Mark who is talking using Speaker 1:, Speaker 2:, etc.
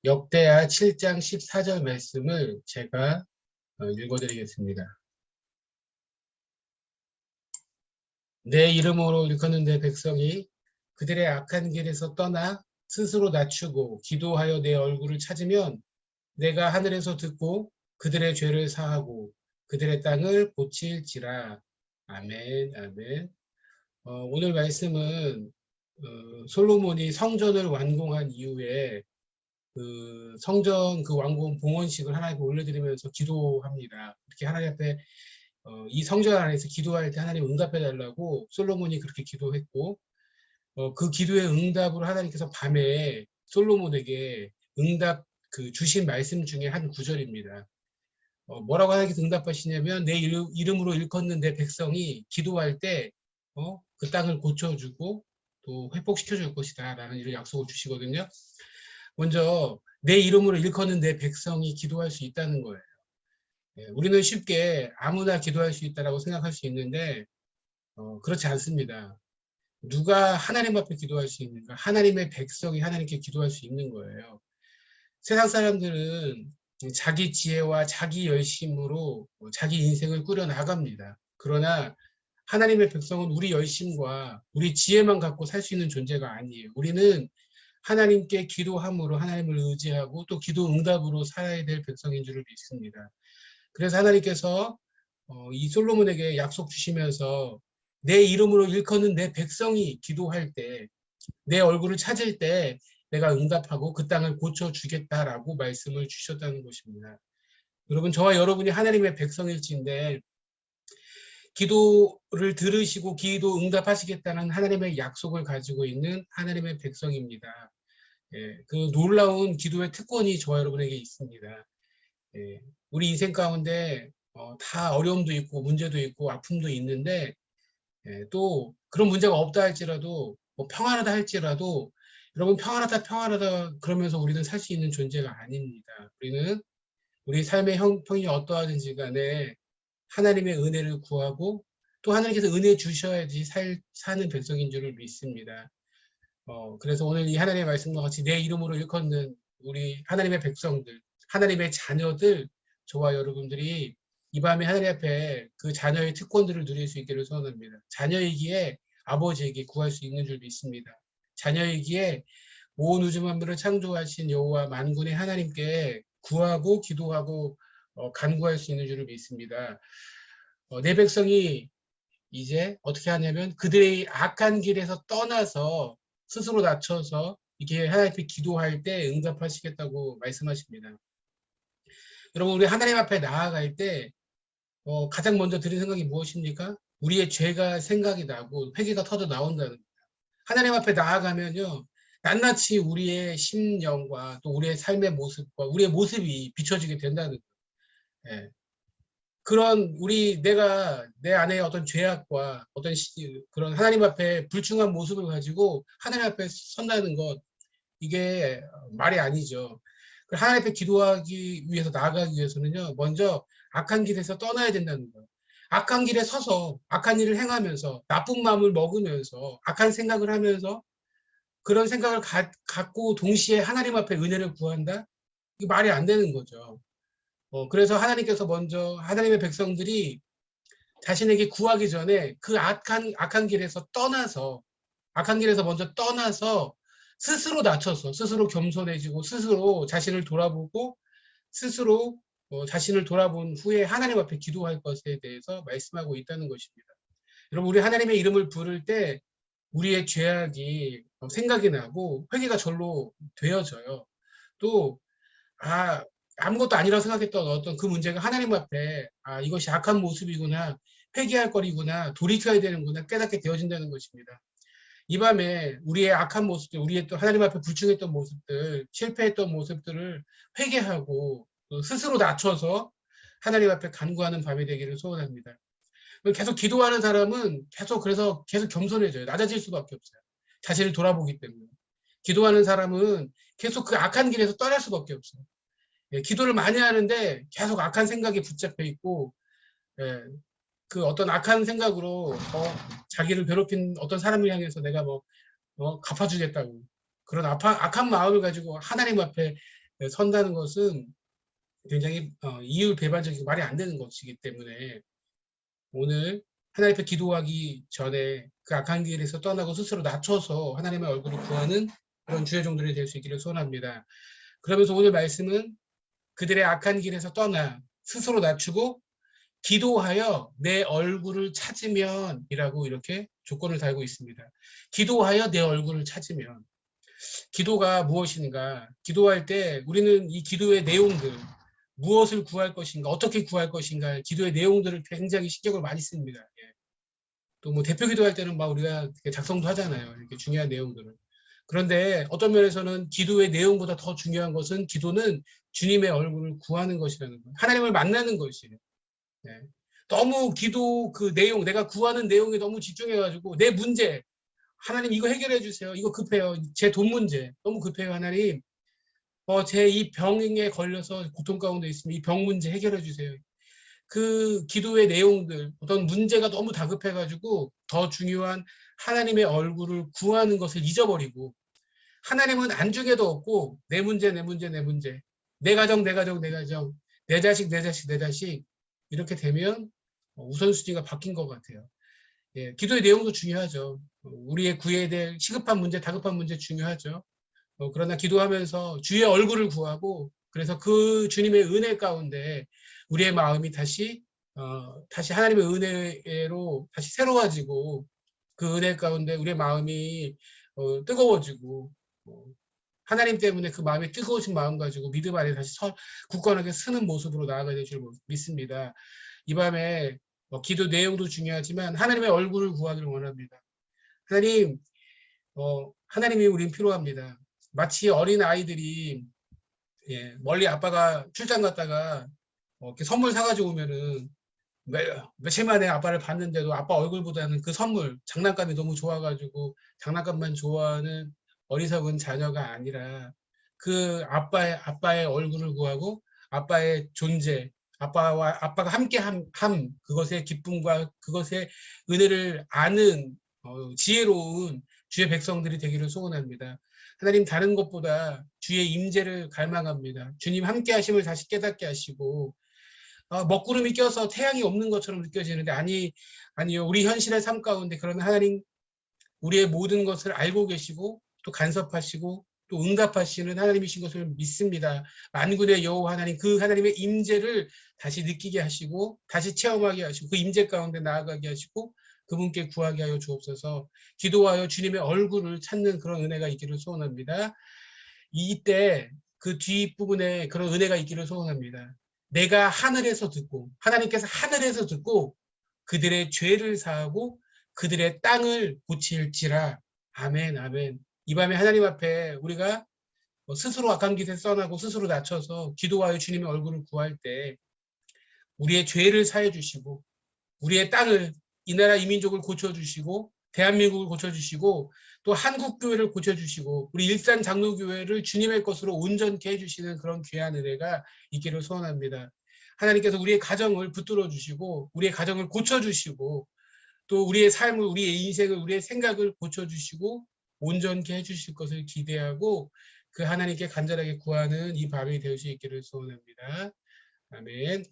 Speaker 1: 역대하 7장 14절 말씀을 제가 읽어드리겠습니다. 내 이름으로 일컫는 내 백성이 그들의 악한 길에서 떠나 스스로 낮추고 기도하여 내 얼굴을 찾으면 내가 하늘에서 듣고 그들의 죄를 사하고 그들의 땅을 고칠지라. 아멘, 아멘. 오늘 말씀은 솔로몬이 성전을 완공한 이후에 그 성전 그 완공 봉헌식을 하나님께 올려드리면서 기도합니다. 이렇게 하나님 앞에 이 성전 안에서 기도할 때 하나님 응답해 달라고 솔로몬이 그렇게 기도했고, 그 기도의 응답으로 하나님께서 밤에 솔로몬에게 응답 그 주신 말씀 중에 한 구절입니다. 뭐라고 하나님께서 응답하시냐면 내 이름으로 일컫는 내 백성이 기도할 때 그 땅을 고쳐주고 또 회복시켜 줄 것이다 라는 이런 약속을 주시거든요. 먼저 내 이름으로 일컫는 내 백성이 기도할 수 있다는 거예요. 우리는 쉽게 아무나 기도할 수 있다고 생각할 수 있는데 그렇지 않습니다. 누가 하나님 앞에 기도할 수 있는가? 하나님의 백성이 하나님께 기도할 수 있는 거예요. 세상 사람들은 자기 지혜와 자기 열심으로 자기 인생을 꾸려나갑니다. 그러나 하나님의 백성은 우리 열심과 우리 지혜만 갖고 살 수 있는 존재가 아니에요. 우리는 하나님께 기도함으로 하나님을 의지하고 또 기도 응답으로 살아야 될 백성인 줄 믿습니다. 그래서 하나님께서 이 솔로몬에게 약속 주시면서 내 이름으로 일컫는 내 백성이 기도할 때, 내 얼굴을 찾을 때 내가 응답하고 그 땅을 고쳐주겠다라고 말씀을 주셨다는 것입니다. 여러분, 저와 여러분이 하나님의 백성일진데 기도를 들으시고 기도 응답하시겠다는 하나님의 약속을 가지고 있는 하나님의 백성입니다. 그 놀라운 기도의 특권이 저와 여러분에게 있습니다. 우리 인생 가운데 다 어려움도 있고 문제도 있고 아픔도 있는데 또 그런 문제가 없다 할지라도 뭐 평안하다 할지라도 여러분 평안하다 그러면서 우리는 살 수 있는 존재가 아닙니다. 우리는 우리 삶의 형편이 어떠하든지 간에 하나님의 은혜를 구하고 또 하나님께서 은혜 주셔야지 사는 백성인 줄을 믿습니다. 그래서 오늘 이 하나님의 말씀과 같이 내 이름으로 일컫는 우리 하나님의 백성들, 하나님의 자녀들, 저와 여러분들이 이 밤에 하나님 앞에 그 자녀의 특권들을 누릴 수 있기를 소원합니다. 자녀이기에 아버지에게 구할 수 있는 줄 믿습니다. 자녀이기에 온 우주 만물을 창조하신 여호와 만군의 하나님께 구하고 기도하고 간구할 수 있는 줄을 믿습니다. 내 백성이 이제 어떻게 하냐면 그들의 악한 길에서 떠나서 스스로 낮춰서 이렇게 하나님 앞에 기도할 때 응답하시겠다고 말씀하십니다. 여러분, 우리 하나님 앞에 나아갈 때 가장 먼저 드는 생각이 무엇입니까? 우리의 죄가 생각이 나고 회개가 터져 나온다는 거예요. 하나님 앞에 나아가면요, 낱낱이 우리의 심령과 또 우리의 삶의 모습과 우리의 모습이 비춰지게 된다는 거예요. 예. 그런 내가 내 안에 어떤 죄악과 어떤 그런 하나님 앞에 불충한 모습을 가지고 하나님 앞에 선다는 것, 이게 말이 아니죠. 하나님 앞에 기도하기 위해서 나아가기 위해서는요, 먼저 악한 길에서 떠나야 된다는 거예요. 악한 길에 서서 악한 일을 행하면서 나쁜 마음을 먹으면서 악한 생각을 하면서 그런 생각을 갖고 동시에 하나님 앞에 은혜를 구한다? 이게 말이 안 되는 거죠. 그래서 하나님께서 먼저 하나님의 백성들이 자신에게 구하기 전에 그 악한 길에서 먼저 떠나서 스스로 낮춰서 스스로 겸손해지고 스스로 자신을 돌아보고 스스로 자신을 돌아본 후에 하나님 앞에 기도할 것에 대해서 말씀하고 있다는 것입니다. 여러분, 우리 하나님의 이름을 부를 때 우리의 죄악이 생각이 나고 회개가 절로 되어져요. 또 아무것도 아니라고 생각했던 어떤 그 문제가 하나님 앞에 이것이 악한 모습이구나, 회개할 거리구나, 돌이켜야 되는구나 깨닫게 되어진다는 것입니다. 이 밤에 우리의 악한 모습들, 우리의 또 하나님 앞에 불충했던 모습들, 실패했던 모습들을 회개하고 스스로 낮춰서 하나님 앞에 간구하는 밤이 되기를 소원합니다. 계속 기도하는 사람은 그래서 계속 겸손해져요. 낮아질 수밖에 없어요. 자신을 돌아보기 때문에. 기도하는 사람은 계속 그 악한 길에서 떠날 수밖에 없어요. 기도를 많이 하는데 계속 악한 생각에 붙잡혀 있고, 그 어떤 악한 생각으로 자기를 괴롭힌 어떤 사람을 향해서 내가 갚아주겠다고 그런 악한 마음을 가지고 하나님 앞에 선다는 것은 굉장히 이율배반적이고 말이 안 되는 것이기 때문에 오늘 하나님 앞에 기도하기 전에 그 악한 길에서 떠나고 스스로 낮춰서 하나님의 얼굴을 구하는 그런 주의 종들이 될 수 있기를 소원합니다. 그러면서 오늘 말씀은 그들의 악한 길에서 떠나 스스로 낮추고 기도하여 내 얼굴을 찾으면 이라고 이렇게 조건을 달고 있습니다. 기도하여 내 얼굴을 찾으면. 기도가 무엇인가? 기도할 때 우리는 이 기도의 내용들, 무엇을 구할 것인가, 어떻게 구할 것인가, 기도의 내용들을 굉장히 신경을 많이 씁니다. 예. 또 뭐 대표 기도할 때는 막 우리가 작성도 하잖아요. 이렇게 중요한 내용들을. 그런데 어떤 면에서는 기도의 내용보다 더 중요한 것은 기도는 주님의 얼굴을 구하는 것이라는 거예요. 하나님을 만나는 것이에요. 네. 너무 기도 그 내용, 내가 구하는 내용에 너무 집중해가지고 내 문제, 하나님 이거 해결해 주세요. 이거 급해요. 제 돈 문제 너무 급해요. 하나님, 제 이 병에 걸려서 고통 가운데 있으면 이 병 문제 해결해 주세요. 그 기도의 내용들, 어떤 문제가 너무 다급해가지고 더 중요한 하나님의 얼굴을 구하는 것을 잊어버리고 하나님은 안중에도 없고 내 문제, 내 문제, 내 문제, 내 가정, 내 가정, 내 가정, 내 자식, 내 자식, 내 자식 이렇게 되면 우선순위가 바뀐 것 같아요. 예, 기도의 내용도 중요하죠. 우리의 구해야 될 시급한 문제, 다급한 문제 중요하죠. 그러나 기도하면서 주의 얼굴을 구하고 그래서 그 주님의 은혜 가운데 우리의 마음이 다시 하나님의 은혜로 다시 새로워지고 그 은혜 가운데 우리의 마음이 뜨거워지고 하나님 때문에 그 마음이 뜨거우신 마음 가지고 믿음 안에 다시 굳건하게 서는 모습으로 나아가야 될 줄 믿습니다. 이 밤에 기도 내용도 중요하지만 하나님의 얼굴을 구하기를 원합니다. 하나님, 하나님이 우린 필요합니다. 마치 어린 아이들이 멀리 아빠가 출장 갔다가 이렇게 선물 사가지고 오면은 며칠 만에 아빠를 봤는데도 아빠 얼굴보다는 그 선물, 장난감이 너무 좋아가지고 장난감만 좋아하는 어리석은 자녀가 아니라 그 아빠의 얼굴을 구하고 아빠의 존재, 아빠가 함께 함 그것의 기쁨과 그것의 은혜를 아는 지혜로운 주의 백성들이 되기를 소원합니다. 하나님 다른 것보다 주의 임재를 갈망합니다. 주님 함께 하심을 다시 깨닫게 하시고 먹구름이 껴서 태양이 없는 것처럼 느껴지는데 아니요. 우리 현실의 삶 가운데 그런 하나님 우리의 모든 것을 알고 계시고 또 간섭하시고 또 응답하시는 하나님이신 것을 믿습니다. 만군의 여호와 하나님 그 하나님의 임재를 다시 느끼게 하시고 다시 체험하게 하시고 그 임재 가운데 나아가게 하시고 그분께 구하게 하여 주옵소서. 기도하여 주님의 얼굴을 찾는 그런 은혜가 있기를 소원합니다. 이때 그 뒷부분에 그런 은혜가 있기를 소원합니다. 내가 하늘에서 듣고 하나님께서 하늘에서 듣고 그들의 죄를 사하고 그들의 땅을 고칠지라. 아멘 아멘. 이 밤에 하나님 앞에 우리가 스스로 악한 길에 떠나고 스스로 낮춰서 기도하여 주님의 얼굴을 구할 때 우리의 죄를 사해 주시고 우리의 땅을 이 나라 이 민족을 고쳐주시고 대한민국을 고쳐주시고 또 한국교회를 고쳐주시고 우리 일산 장로교회를 주님의 것으로 온전케 해주시는 그런 귀한 은혜가 있기를 소원합니다. 하나님께서 우리의 가정을 붙들어 주시고 우리의 가정을 고쳐주시고 또 우리의 삶을 우리의 인생을 우리의 생각을 고쳐주시고 온전케 해주실 것을 기대하고 그 하나님께 간절하게 구하는 이 밤이 될 수 있기를 소원합니다. 아멘.